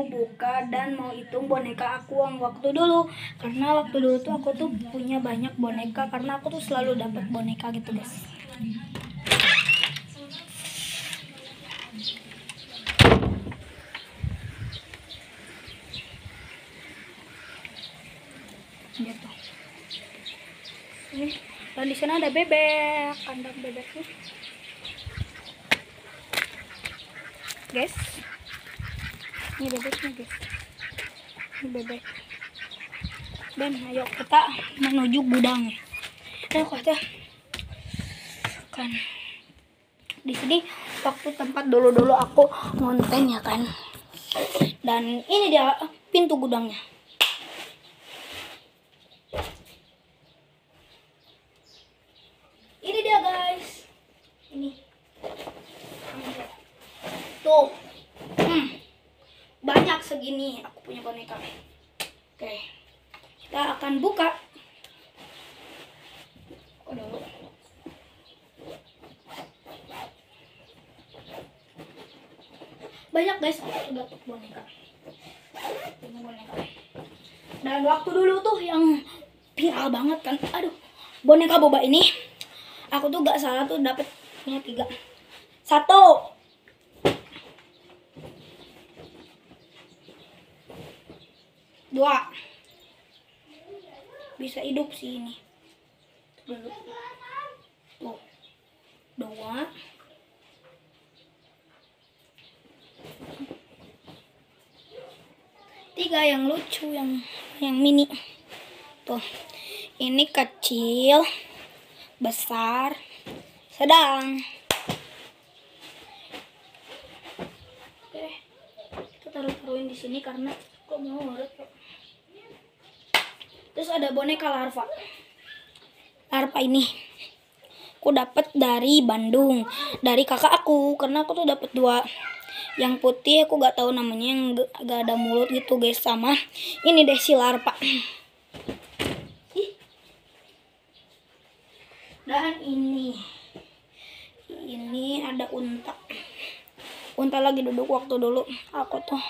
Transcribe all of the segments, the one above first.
mau buka dan mau hitung boneka aku yang waktu dulu. Karena waktu dulu tuh aku tuh punya banyak boneka, karena aku tuh selalu dapat boneka gitu guys. Gitu. Dan di sana ada bebek, kandang bebeknya. Guys, ini bebeknya guys, ini bebek. Dan ayo kita menuju gudang. Ayo kita kan di sini waktu tempat dulu aku ngonten ya kan. Dan ini dia pintu gudangnya. Ini dia guys. Ini. Tuh. Banyak segini aku punya boneka. Oke. Kita akan buka. Dulu. Banyak guys, aku dapat boneka. Punya boneka. Dan waktu dulu tuh yang viral banget kan. Aduh, boneka boba ini. Aku tuh gak salah tuh dapat punya 3. 1. Dua. Bisa hidup sih ini. Dulu. Tuh. 2. 3 yang lucu, yang mini. Tuh. Ini kecil, besar, sedang. Oke. Kita taruhin di sini karena kok mau ngurut. Terus ada boneka larva. Larva ini aku dapat dari Bandung, dari kakak aku, karena aku tuh dapat 2. Yang putih aku gak tahu namanya, yang gak ada mulut gitu guys, sama ini deh si larva. Dan ini ada unta. Unta lagi duduk waktu dulu. Aku tuh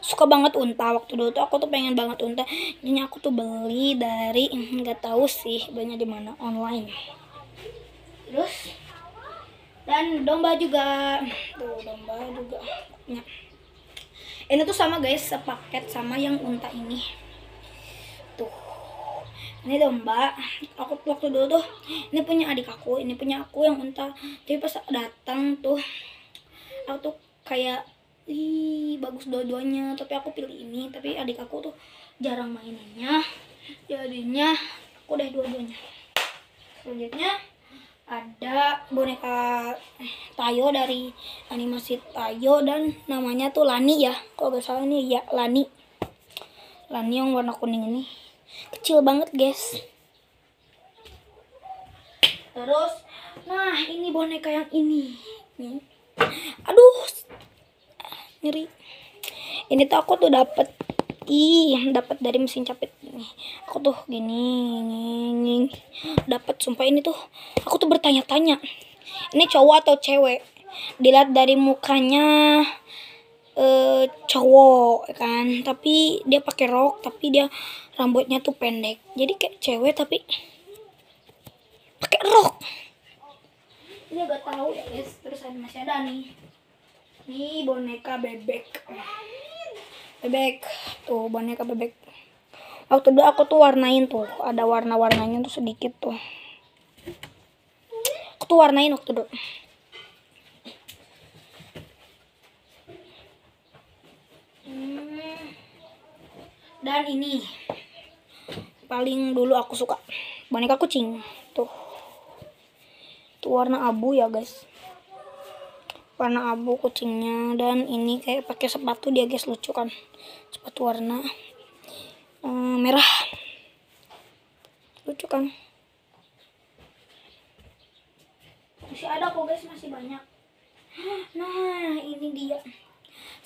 suka banget unta waktu dulu tuh, aku tuh pengen banget unta. Jadi aku tuh beli dari nggak tahu sih banyak di mana, online. Terus dan domba juga. Tuh domba juga. Nah, ini tuh sama guys, sepaket sama yang unta ini. Tuh. Ini domba. Aku waktu dulu tuh ini punya adik aku, ini punya aku yang unta. Tapi pas datang tuh aku tuh kayak bagus dua-duanya, tapi aku pilih ini. Tapi adik aku tuh jarang mainannya, jadinya aku deh dua-duanya. Selanjutnya ada boneka Tayo dari animasi Tayo, dan namanya tuh Lani ya, kalau gak salah ini ya Lani yang warna kuning ini, kecil banget guys. Terus nah ini boneka yang ini nih. Aduh, nyeri. Ini tuh aku tuh dapat dari mesin capit nih. Aku tuh gini dapat, sumpah ini tuh aku tuh bertanya-tanya ini cowok atau cewek. Dilihat dari mukanya cowok kan, tapi dia pakai rok, tapi dia rambutnya tuh pendek, jadi kayak cewek tapi pakai rok. Ini agak tahu ya guys. Terus masih ada nih boneka bebek. Tuh boneka bebek. Waktu dulu aku tuh warnain tuh, ada warna-warnanya tuh sedikit tuh. Aku tuh warnain waktu dulu. Dan ini paling dulu aku suka boneka kucing. Tuh warna abu ya guys, warna abu kucingnya. Dan ini kayak pakai sepatu dia guys, lucu kan, sepatu warna merah, lucu kan. Masih ada kok guys, masih banyak. Nah ini dia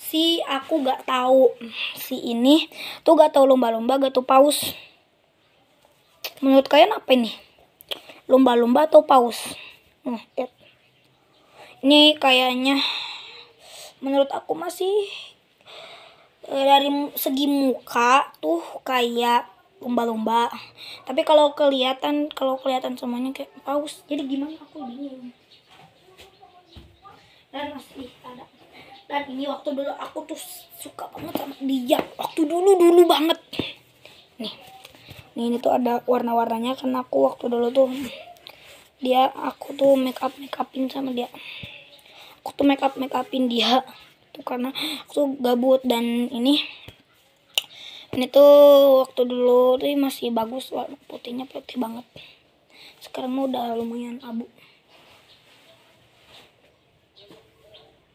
si aku gak tahu, si ini tuh gak tahu lumba-lumba gak tahu paus. Menurut kalian apa ini, lumba-lumba atau paus? Ini kayaknya menurut aku masih dari segi muka tuh kayak lumba-lumba, tapi kalau kelihatan semuanya kayak paus. Jadi gimana, aku bingung. Dan masih ada, dan ini waktu dulu aku tuh suka banget sama dia, waktu dulu banget. nih ini tuh ada warna-warnanya, karena aku waktu dulu tuh aku tuh make upin sama dia. Aku tuh make upin dia tuh karena aku tuh gabut. Dan ini tuh waktu dulu tuh masih bagus, warna putihnya putih banget. Sekarang udah lumayan abu.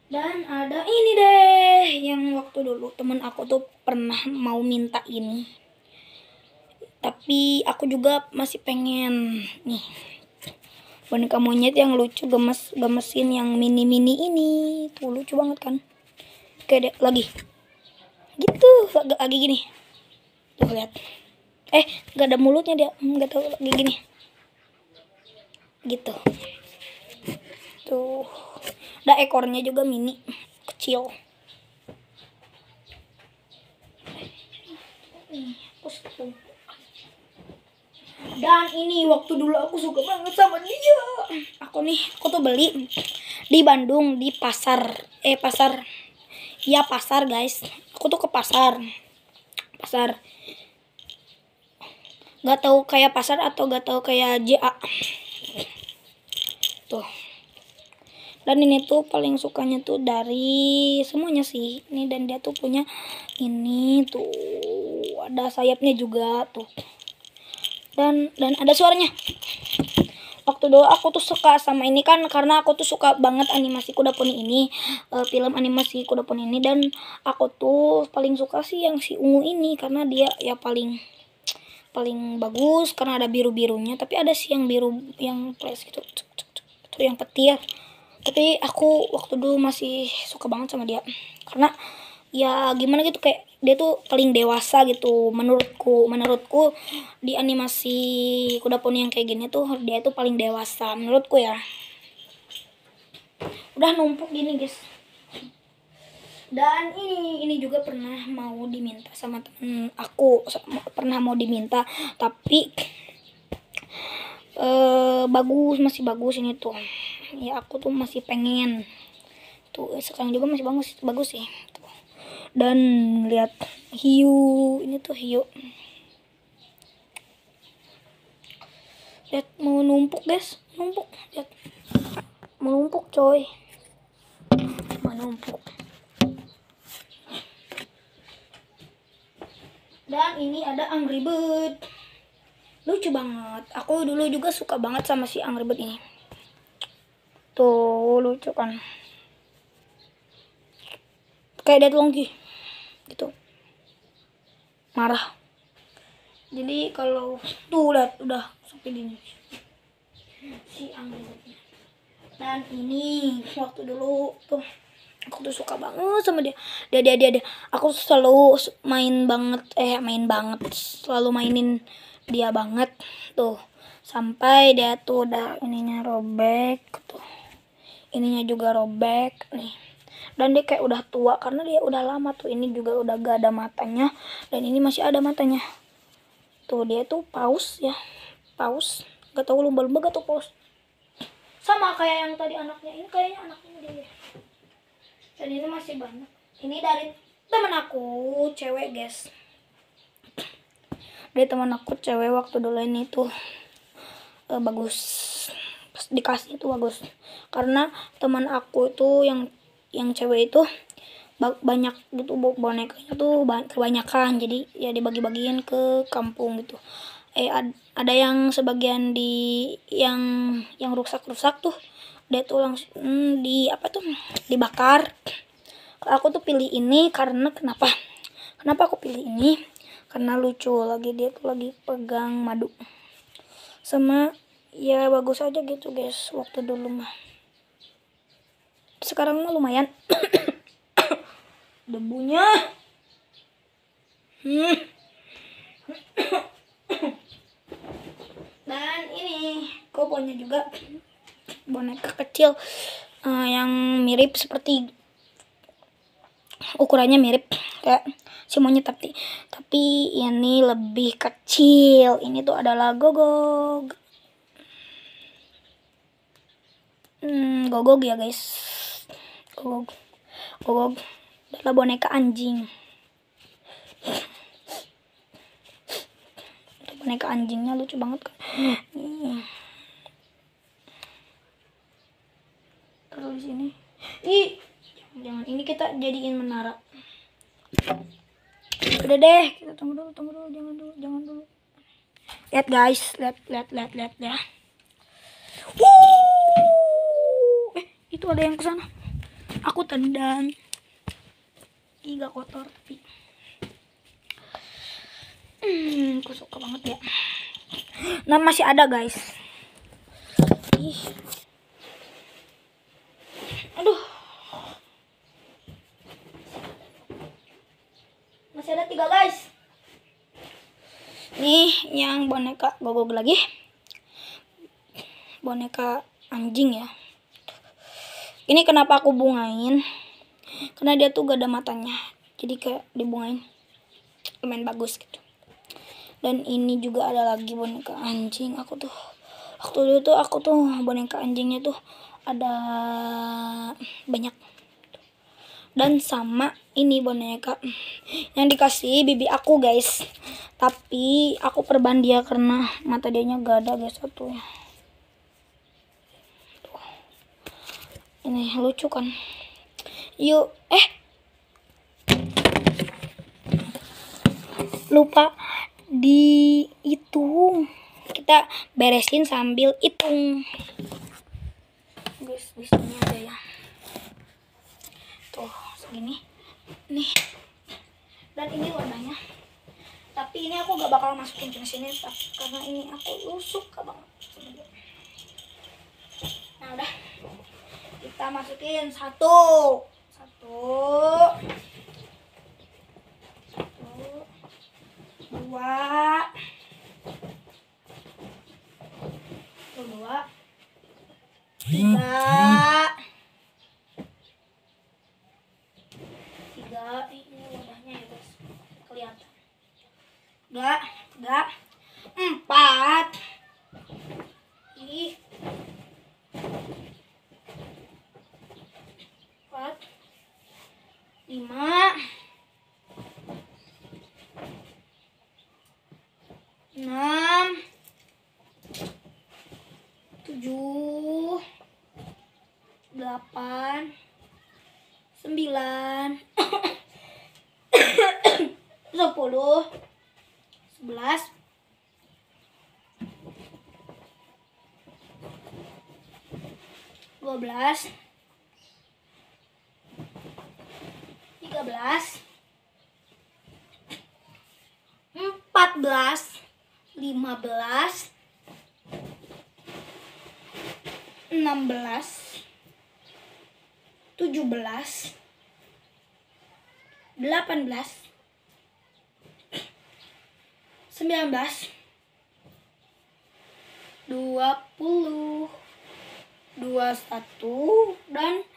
Dan ada ini deh, yang waktu dulu temen aku tuh pernah mau minta ini, tapi aku juga masih pengen. Nih, boneka monyet yang lucu, gemesin, yang mini ini tuh lucu banget kan. Oke deh, lagi gitu, lagi gini tuh, lihat. Gak ada mulutnya dia, nggak tahu, lagi gini gitu tuh. Ada ekornya juga mini kecil. Dan ini waktu dulu aku suka banget sama dia. Aku tuh beli di Bandung, di pasar guys. Aku tuh ke pasar nggak tahu kayak pasar atau nggak tahu kayak JA tuh. Dan ini tuh paling sukanya tuh dari semuanya sih ini. Dan dia tuh punya ini tuh, ada sayapnya juga tuh, dan ada suaranya. Waktu dulu aku tuh suka sama ini kan, karena aku tuh suka banget animasi Kuda Poni ini, film animasi Kuda Poni ini. Dan aku tuh paling suka sih yang si ungu ini, karena dia ya paling bagus, karena ada biru-birunya. Tapi ada sih yang biru yang flash gitu, itu yang petir. Tapi aku waktu dulu masih suka banget sama dia, karena ya gimana gitu, kayak dia tuh paling dewasa gitu menurutku di animasi Kuda Poni yang kayak gini tuh. Dia tuh paling dewasa menurutku ya. Udah numpuk gini guys. Dan ini juga pernah mau diminta sama temen aku, tapi masih bagus ini tuh ya. Aku tuh masih pengen tuh, sekarang juga masih bagus sih tuh. Dan lihat hiu, ini tuh hiu, lihat mau numpuk guys, lihat mau numpuk coy, Dan ini ada Angry Bird, lucu banget. Aku dulu juga suka banget sama si Angry Bird ini tuh, lucu kan, kayak Dead Monkey gitu, marah. Jadi kalau tuh lihat udah sampai ini si Angry Bird. Dan ini waktu dulu tuh aku tuh suka banget sama dia. Aku selalu selalu mainin dia banget tuh, sampai dia tuh udah ininya robek tuh, ininya juga robek nih. Dan dia kayak udah tua karena dia udah lama tuh. Ini juga udah gak ada matanya, dan ini masih ada matanya tuh. Dia tuh paus, gak tahu lumba-lumba gak tau paus, sama kayak yang tadi anaknya. Ini kayaknya anaknya dia. Dan ini masih banyak. Ini dari teman aku cewek guys, waktu dulu. Ini tuh bagus, pas dikasih itu bagus, karena teman aku tuh yang cewek itu banyak gitu bonekanya tuh, kebanyakan. Jadi ya dibagi-bagiin ke kampung gitu. Ada yang sebagian yang rusak tuh, dia tuh langsung dibakar. Aku tuh pilih ini karena kenapa aku pilih ini, karena lucu. Dia tuh lagi pegang madu sama, ya bagus aja gitu guys waktu dulu mah. Sekarang mah lumayan debunya. Dan ini koponya juga boneka kecil, yang mirip seperti ukurannya mirip kayak si monyet, tapi ini lebih kecil. Ini tuh adalah Gogog. Gogog ya guys. Gogog adalah boneka anjing. Boneka anjingnya lucu banget kan. Taruh di sini. Jangan, ini kita jadiin menara. Udah deh, kita tunggu dulu, jangan dulu. Lihat guys, lihat ya. Itu ada yang kesana. Aku tendang. Gak kotor tapi. Aku suka banget ya. Nah, masih ada guys. Aduh. Masih ada 3 guys. Nih yang boneka Gogog lagi. Boneka anjing ya. Ini kenapa aku bungain? Karena dia tuh gak ada matanya. Jadi kayak dibungain. Lumayan bagus gitu. Dan ini juga ada lagi boneka anjing. Waktu dulu aku tuh boneka anjingnya tuh ada banyak. Dan sama ini boneka yang dikasih bibi aku guys. Tapi aku perban dia karena mata dianya gak ada guys satu. Ini lucu kan. Yuk, lupa dihitung. Kita beresin sambil hitung. Guys, di sini ada ya. Tuh, segini. Nih. Dan ini warnanya. Tapi ini aku gak bakal masukin ke sini karena ini aku suka banget. Nah, udah. Kita masukin satu, dua, tiga, ini wadahnya ya guys, kelihatan. Enggak, 4, 5, 6, 7, 8, 9, 10, 11, 12, 13, 14, 15, 16, 17, 18, 19, 20, 21 dan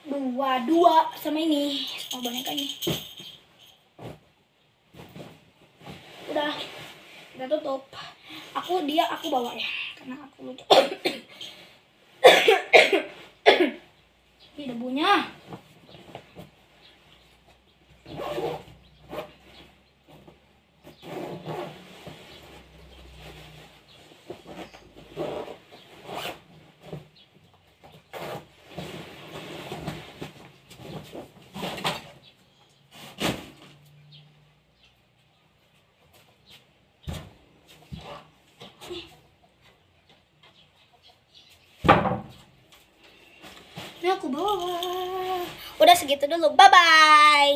22 sama ini sama bonekanya. Udah kita tutup. Aku bawa ya karena aku lucu. Ini debunya. Ini aku bawa. Udah segitu dulu. Bye bye.